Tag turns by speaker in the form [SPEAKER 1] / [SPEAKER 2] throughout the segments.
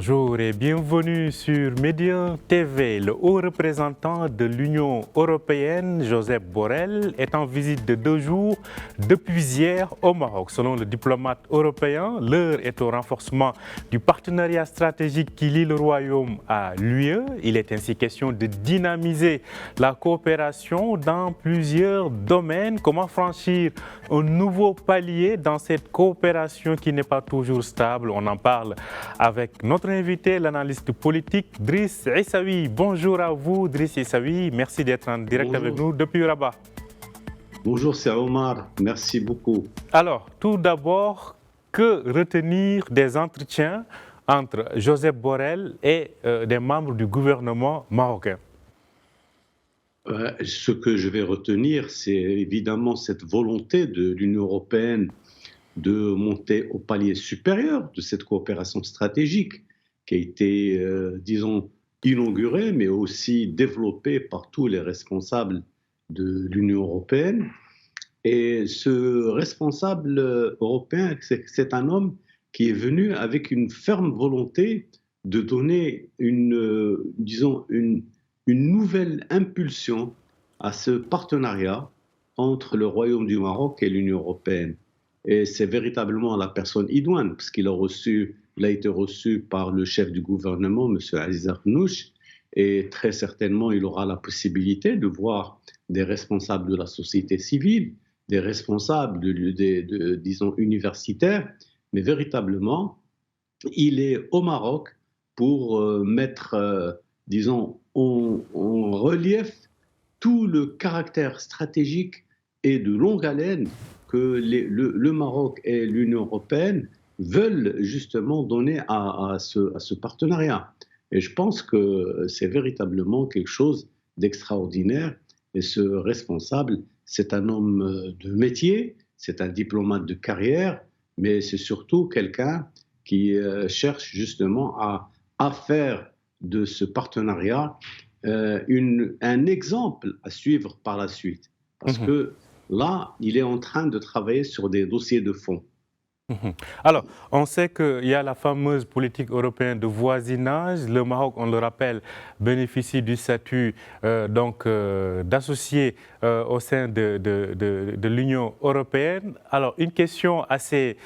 [SPEAKER 1] Bonjour et bienvenue sur Média TV. Le haut représentant de l'Union européenne, Josep Borrell, est en visite de 2 jours depuis hier au Maroc. Selon le diplomate européen, l'heure est au renforcement du partenariat stratégique qui lie le Royaume à l'UE. Il est ainsi question de dynamiser la coopération dans plusieurs domaines. Comment franchir un nouveau palier dans cette coopération qui n'est pas toujours stable? On en parle avec notre invité, l'analyste politique Driss Issaoui. Bonjour à vous, Driss Issaoui. Merci d'être en direct avec nous depuis Rabat.
[SPEAKER 2] Bonjour, c'est Omar. Merci beaucoup.
[SPEAKER 1] Alors, tout d'abord, que retenir des entretiens entre Josep Borrell et des membres du gouvernement marocain?
[SPEAKER 2] Ce que je vais retenir, c'est évidemment cette volonté de l'Union européenne de monter au palier supérieur de cette coopération stratégique qui a été, disons, inaugurée, mais aussi développée par tous les responsables de l'Union européenne. Et ce responsable européen, c'est un homme qui est venu avec une ferme volonté de donner disons, une nouvelle impulsion à ce partenariat entre le Royaume du Maroc et l'Union européenne. Et c'est véritablement la personne idoine, parce qu'il a été reçu par le chef du gouvernement, M. Aziz Arnouch, et très certainement, il aura la possibilité de voir des responsables de la société civile, des responsables disons, universitaires, mais véritablement, il est au Maroc pour mettre, disons, en relief tout le caractère stratégique et de longue haleine que le Maroc et l'Union européenne veulent justement donner à ce partenariat. Et je pense que c'est véritablement quelque chose d'extraordinaire. Et ce responsable, c'est un homme de métier, c'est un diplomate de carrière, mais c'est surtout quelqu'un qui cherche justement à faire de ce partenariat un exemple à suivre par la suite. Parce que là, il est en train de travailler sur des dossiers de fond.
[SPEAKER 1] Alors, on sait qu'il y a la fameuse politique européenne de voisinage. Le Maroc, on le rappelle, bénéficie du statut d'associé au sein de l'Union européenne. Alors, une question assez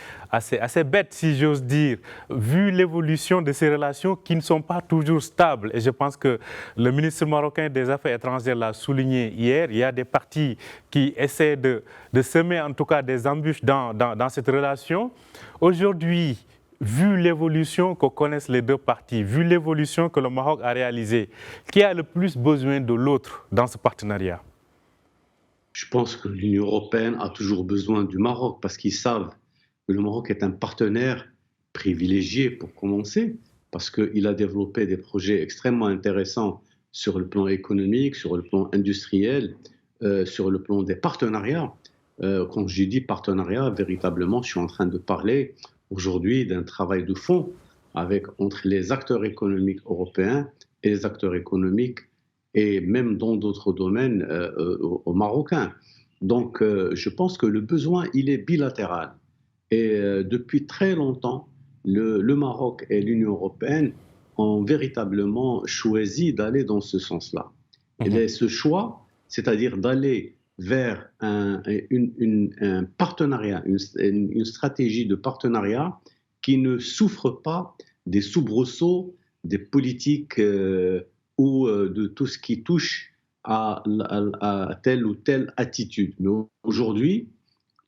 [SPEAKER 1] bête, si j'ose dire, vu l'évolution de ces relations qui ne sont pas toujours stables. Et je pense que le ministre marocain des Affaires étrangères l'a souligné hier. Il y a des partis qui essaient de semer en tout cas des embûches dans cette relation. Aujourd'hui, vu l'évolution que connaissent les deux parties, vu l'évolution que le Maroc a réalisée, qui a le plus besoin de l'autre dans ce partenariat?
[SPEAKER 2] Je pense que l'Union européenne a toujours besoin du Maroc parce qu'ils savent que le Maroc est un partenaire privilégié pour commencer, parce qu'il a développé des projets extrêmement intéressants sur le plan économique, sur le plan industriel, sur le plan des partenariats. Quand je dis partenariat, véritablement, je suis en train de parler aujourd'hui d'un travail de fond entre les acteurs économiques européens et les acteurs économiques et même dans d'autres domaines aux Marocains. Donc, je pense que le besoin, il est bilatéral. Et depuis très longtemps, le Maroc et l'Union européenne ont véritablement choisi d'aller dans ce sens-là. Et ce choix, c'est-à-dire d'aller vers un partenariat, une stratégie de partenariat qui ne souffre pas des soubresauts, des politiques ou de tout ce qui touche à telle ou telle attitude. Mais aujourd'hui,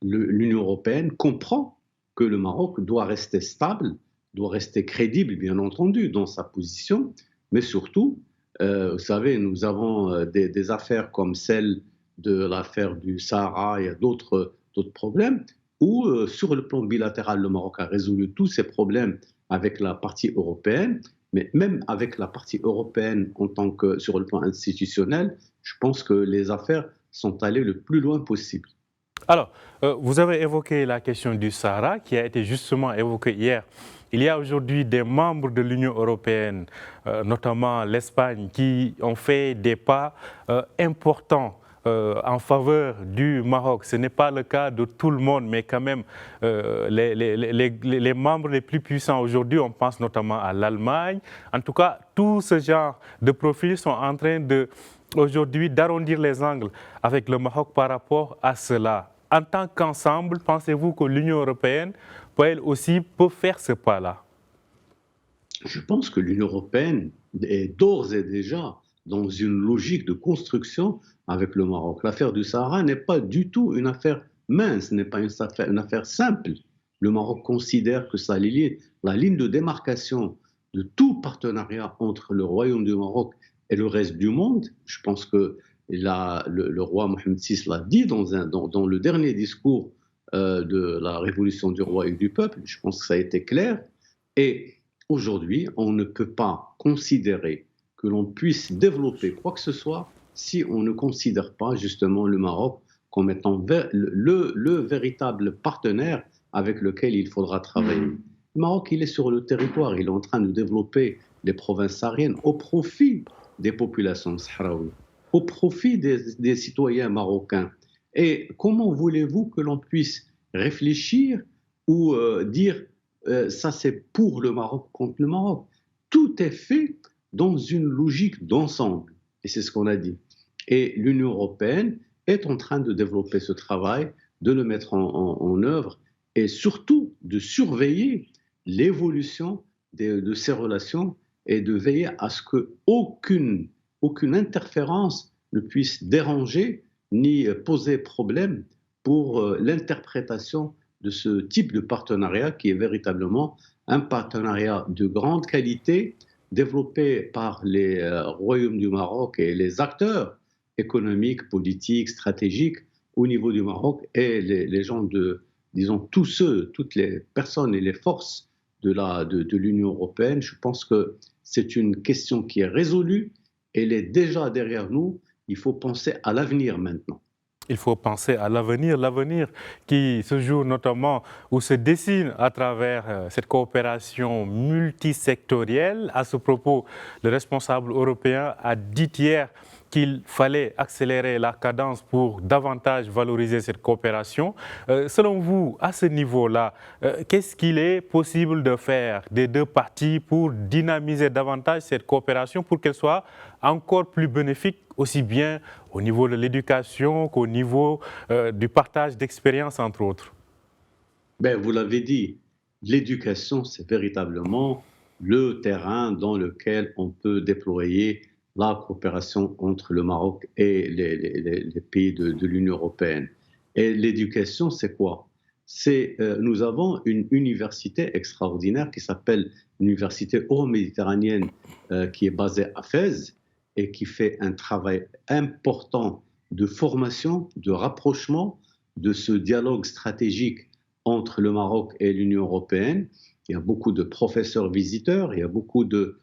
[SPEAKER 2] l'Union européenne comprend que le Maroc doit rester stable, doit rester crédible, bien entendu, dans sa position, mais surtout, vous savez, nous avons des affaires comme celle de l'affaire du Sahara, il y a d'autres problèmes, où sur le plan bilatéral, le Maroc a résolu tous ses problèmes avec la partie européenne, mais même avec la partie européenne en tant que sur le plan institutionnel, je pense que les affaires sont allées le plus loin possible.
[SPEAKER 1] Alors, vous avez évoqué la question du Sahara qui a été justement évoquée hier. Il y a aujourd'hui des membres de l'Union européenne, notamment l'Espagne, qui ont fait des pas importants en faveur du Maroc. Ce n'est pas le cas de tout le monde, mais quand même, les membres les plus puissants aujourd'hui, on pense notamment à l'Allemagne. En tout cas, tout ce genre de profils sont en train aujourd'hui d'arrondir les angles avec le Maroc par rapport à cela. En tant qu'ensemble, pensez-vous que l'Union européenne peut faire ce pas-là?
[SPEAKER 2] Je pense que l'Union européenne est d'ores et déjà dans une logique de construction avec le Maroc. L'affaire du Sahara n'est pas du tout une affaire mince, n'est pas une affaire simple. Le Maroc considère que la ligne de démarcation de tout partenariat entre le Royaume du Maroc et le reste du monde. Je pense que le roi Mohamed VI l'a dit dans le dernier discours de la révolution du roi et du peuple. Je pense que ça a été clair. Et aujourd'hui, on ne peut pas considérer que l'on puisse développer quoi que ce soit si on ne considère pas justement le Maroc comme étant le véritable partenaire avec lequel il faudra travailler. Le Maroc, il est sur le territoire, il est en train de développer les provinces sahariennes au profit des populations sahraouies, au profit des citoyens marocains. Et comment voulez-vous que l'on puisse réfléchir ou dire ça c'est pour le Maroc contre le Maroc? Tout est fait dans une logique d'ensemble, et c'est ce qu'on a dit. Et l'Union européenne est en train de développer ce travail, de le mettre en œuvre, et surtout de surveiller l'évolution de ces relations et de veiller à ce qu'aucune interférence ne puisse déranger ni poser problème pour l'interprétation de ce type de partenariat qui est véritablement un partenariat de grande qualité développé par les royaumes du Maroc et les acteurs économiques, politiques, stratégiques au niveau du Maroc et les gens disons toutes les personnes et les forces de l'Union européenne. Je pense que c'est une question qui est résolue, elle est déjà derrière nous, il faut penser à l'avenir maintenant.
[SPEAKER 1] Il faut penser à l'avenir qui se joue notamment ou se dessine à travers cette coopération multisectorielle. À ce propos, le responsable européen a dit hier qu'il fallait accélérer la cadence pour davantage valoriser cette coopération. Selon vous, à ce niveau-là, qu'est-ce qu'il est possible de faire des deux parties pour dynamiser davantage cette coopération pour qu'elle soit encore plus bénéfique, aussi bien au niveau de l'éducation qu'au niveau du partage d'expériences, entre autres?
[SPEAKER 2] Ben, vous l'avez dit, l'éducation, c'est véritablement le terrain dans lequel on peut déployer la coopération entre le Maroc et les pays de l'Union européenne. Et l'éducation, c'est quoi? Nous avons une université extraordinaire qui s'appelle l'Université euro-méditerranéenne qui est basée à Fès et qui fait un travail important de formation, de rapprochement, de ce dialogue stratégique entre le Maroc et l'Union européenne. Il y a beaucoup de professeurs visiteurs, il y a beaucoup de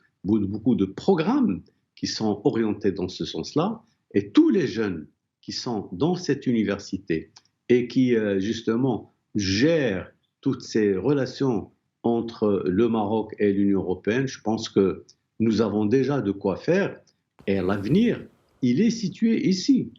[SPEAKER 2] programmes qui sont orientés dans ce sens-là. Et tous les jeunes qui sont dans cette université et qui, justement, gèrent toutes ces relations entre le Maroc et l'Union européenne, je pense que nous avons déjà de quoi faire. Et l'avenir, il est situé ici,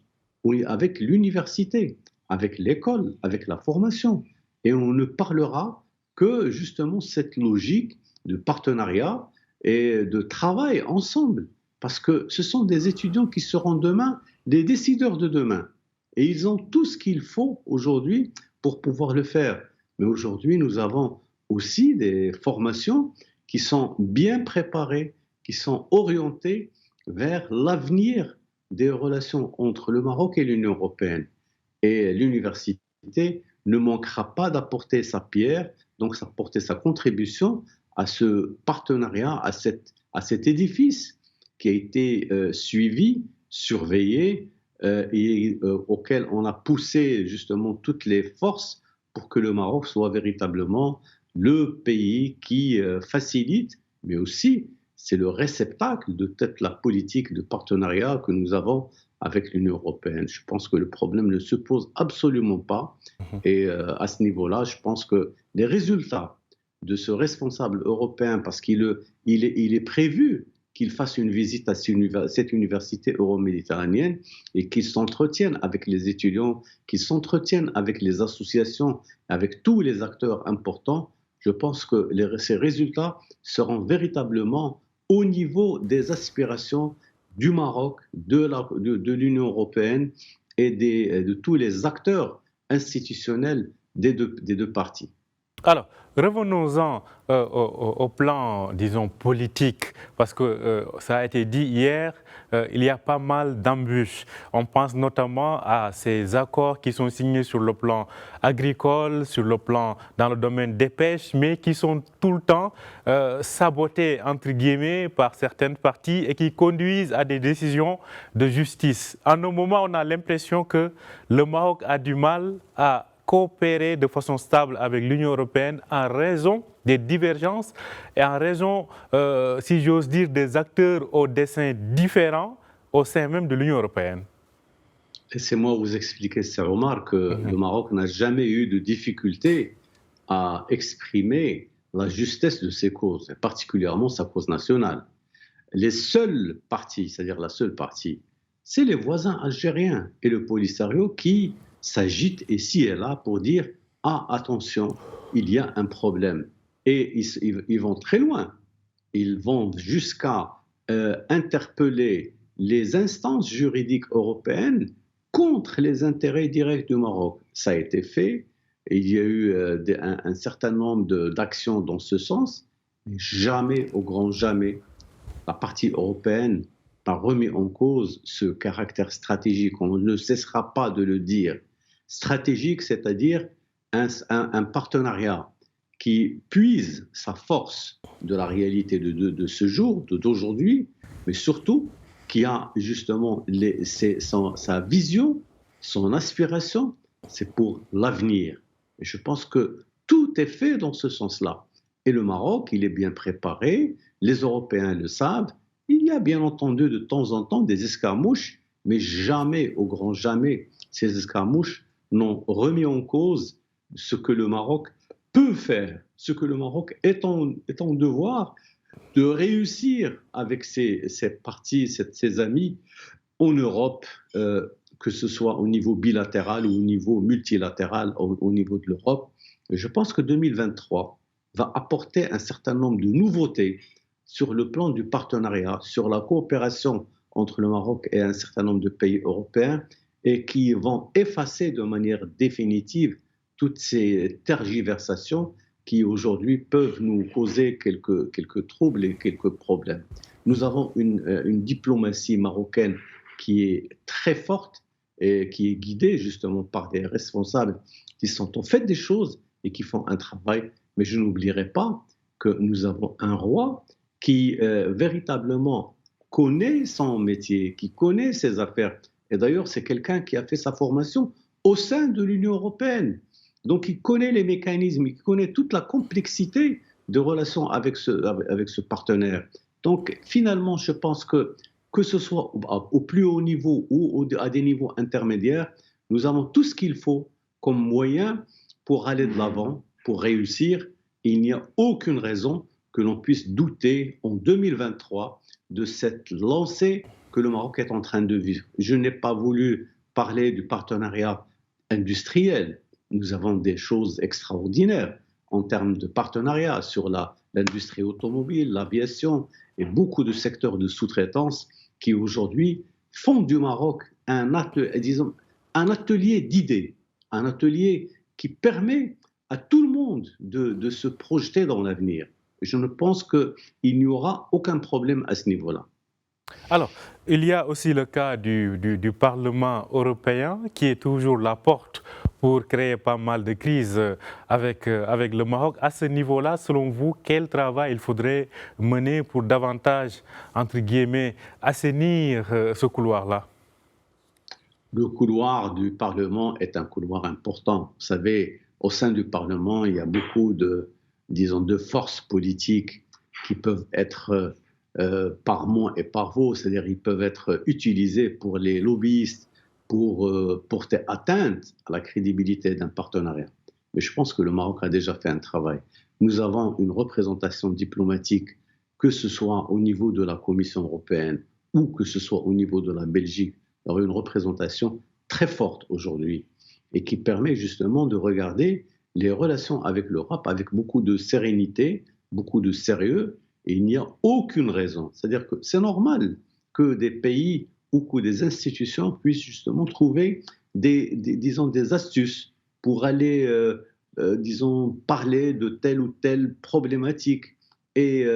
[SPEAKER 2] avec l'université, avec l'école, avec la formation. Et on ne parlera que, justement, cette logique de partenariat et de travail ensemble. Parce que ce sont des étudiants qui seront demain des décideurs de demain. Et ils ont tout ce qu'il faut aujourd'hui pour pouvoir le faire. Mais aujourd'hui, nous avons aussi des formations qui sont bien préparées, qui sont orientées vers l'avenir des relations entre le Maroc et l'Union européenne. Et l'université ne manquera pas d'apporter sa pierre, donc d'apporter sa contribution à ce partenariat, à cet édifice qui a été suivi, surveillé et auquel on a poussé justement toutes les forces pour que le Maroc soit véritablement le pays qui facilite, mais aussi c'est le réceptacle de toute la politique de partenariat que nous avons avec l'Union européenne. Je pense que le problème ne se pose absolument pas. Et à ce niveau-là, je pense que les résultats de ce responsable européen, parce qu'il est prévu qu'il fasse une visite à cette université euro-méditerranéenne et qu'il s'entretienne avec les étudiants, qu'il s'entretienne avec les associations, avec tous les acteurs importants. Je pense que ces résultats seront véritablement au niveau des aspirations du Maroc, de l'Union européenne et de tous les acteurs institutionnels des deux parties.
[SPEAKER 1] Alors, revenons-en au plan, disons, politique, parce que ça a été dit hier, il y a pas mal d'embûches. On pense notamment à ces accords qui sont signés sur le plan agricole, sur le plan dans le domaine des pêches, mais qui sont tout le temps sabotés, entre guillemets, par certaines parties et qui conduisent à des décisions de justice. En un moment, on a l'impression que le Maroc a du mal à coopérer de façon stable avec l'Union européenne en raison des divergences et en raison, si j'ose dire, des acteurs aux desseins différents au sein même de l'Union européenne.
[SPEAKER 2] Laissez-moi vous expliquer, Sir Omar, que le Maroc n'a jamais eu de difficulté à exprimer la justesse de ses causes, et particulièrement sa cause nationale. Les seuls partis, c'est-à-dire la seule partie, c'est les voisins algériens et le Polisario qui s'agitent ici et là pour dire « Ah, attention, il y a un problème ». Et ils vont très loin. Ils vont jusqu'à interpeller les instances juridiques européennes contre les intérêts directs du Maroc. Ça a été fait. Et il y a eu un certain nombre d'actions dans ce sens. Mais jamais, au grand jamais, la partie européenne a remis en cause ce caractère stratégique. On ne cessera pas de le dire. Stratégique, c'est-à-dire un partenariat qui puise sa force de la réalité de ce jour, d'aujourd'hui, mais surtout qui a justement sa vision, son aspiration, c'est pour l'avenir. Et je pense que tout est fait dans ce sens-là. Et le Maroc, il est bien préparé, les Européens le savent. Il y a bien entendu de temps en temps des escarmouches, mais jamais, au grand jamais, ces escarmouches n'ont remis en cause ce que le Maroc peut faire, ce que le Maroc est en devoir de réussir avec ses partis, ses amis en Europe, que ce soit au niveau bilatéral ou au niveau multilatéral, au niveau de l'Europe. Je pense que 2023 va apporter un certain nombre de nouveautés sur le plan du partenariat, sur la coopération entre le Maroc et un certain nombre de pays européens et qui vont effacer de manière définitive toutes ces tergiversations qui aujourd'hui peuvent nous causer quelques troubles et quelques problèmes. Nous avons une diplomatie marocaine qui est très forte et qui est guidée justement par des responsables qui sont en fait des choses et qui font un travail. Mais je n'oublierai pas que nous avons un roi qui véritablement connaît son métier, qui connaît ses affaires. Et d'ailleurs, c'est quelqu'un qui a fait sa formation au sein de l'Union européenne. Donc, il connaît les mécanismes, il connaît toute la complexité de relations avec ce partenaire. Donc, finalement, je pense que ce soit au plus haut niveau ou à des niveaux intermédiaires, nous avons tout ce qu'il faut comme moyen pour aller de l'avant, pour réussir. Et il n'y a aucune raison que l'on puisse douter en 2023 de cette lancée que le Maroc est en train de vivre. Je n'ai pas voulu parler du partenariat industriel. Nous avons des choses extraordinaires en termes de partenariat sur l'industrie automobile, l'aviation et beaucoup de secteurs de sous-traitance qui aujourd'hui font du Maroc un atelier d'idées, un atelier qui permet à tout le monde de se projeter dans l'avenir. Je ne pense qu'il n'y aura aucun problème à ce niveau-là.
[SPEAKER 1] Alors, il y a aussi le cas du Parlement européen qui est toujours la porte pour créer pas mal de crises avec le Maroc. À ce niveau-là, selon vous, quel travail il faudrait mener pour davantage, entre guillemets, assainir ce couloir-là?
[SPEAKER 2] Le couloir du Parlement est un couloir important. Vous savez, au sein du Parlement, il y a beaucoup de forces politiques qui peuvent être par moi et par vous, c'est-à-dire ils peuvent être utilisés pour les lobbyistes, pour porter atteinte à la crédibilité d'un partenariat. Mais je pense que le Maroc a déjà fait un travail. Nous avons une représentation diplomatique que ce soit au niveau de la Commission européenne ou que ce soit au niveau de la Belgique, il y aurait une représentation très forte aujourd'hui et qui permet justement de regarder les relations avec l'Europe avec beaucoup de sérénité, beaucoup de sérieux, et il n'y a aucune raison. C'est-à-dire que c'est normal que des pays ou que des institutions puissent justement trouver disons, des astuces pour aller, disons, parler de telle ou telle problématique et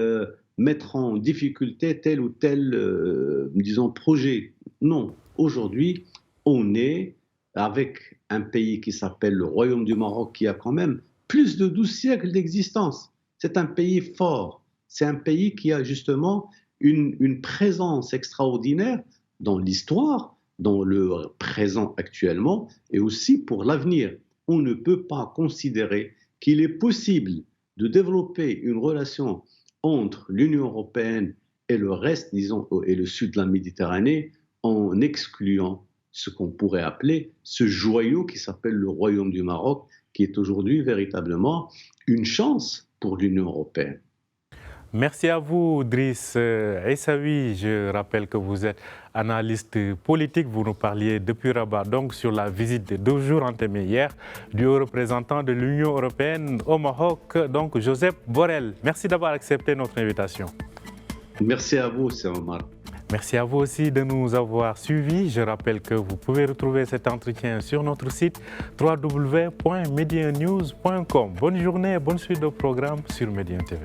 [SPEAKER 2] mettre en difficulté tel ou tel, disons, projet. Non, aujourd'hui, on est avec un pays qui s'appelle le Royaume du Maroc, qui a quand même plus de 12 siècles d'existence. C'est un pays fort. C'est un pays qui a justement une présence extraordinaire dans l'histoire, dans le présent actuellement, et aussi pour l'avenir. On ne peut pas considérer qu'il est possible de développer une relation entre l'Union européenne et le reste, disons, et le sud de la Méditerranée, en excluant ce qu'on pourrait appeler ce joyau qui s'appelle le Royaume du Maroc, qui est aujourd'hui véritablement une chance pour l'Union européenne.
[SPEAKER 1] Merci à vous, Driss Aissaoui. Je rappelle que vous êtes analyste politique. Vous nous parliez depuis Rabat, donc sur la visite de 2 jours entamée hier du haut représentant de l'Union européenne au Maroc, donc Josep Borrell. Merci d'avoir accepté notre invitation.
[SPEAKER 2] Merci à vous, c'est Omar.
[SPEAKER 1] Merci à vous aussi de nous avoir suivis. Je rappelle que vous pouvez retrouver cet entretien sur notre site www.medianews.com. Bonne journée et bonne suite de programme sur Média TV.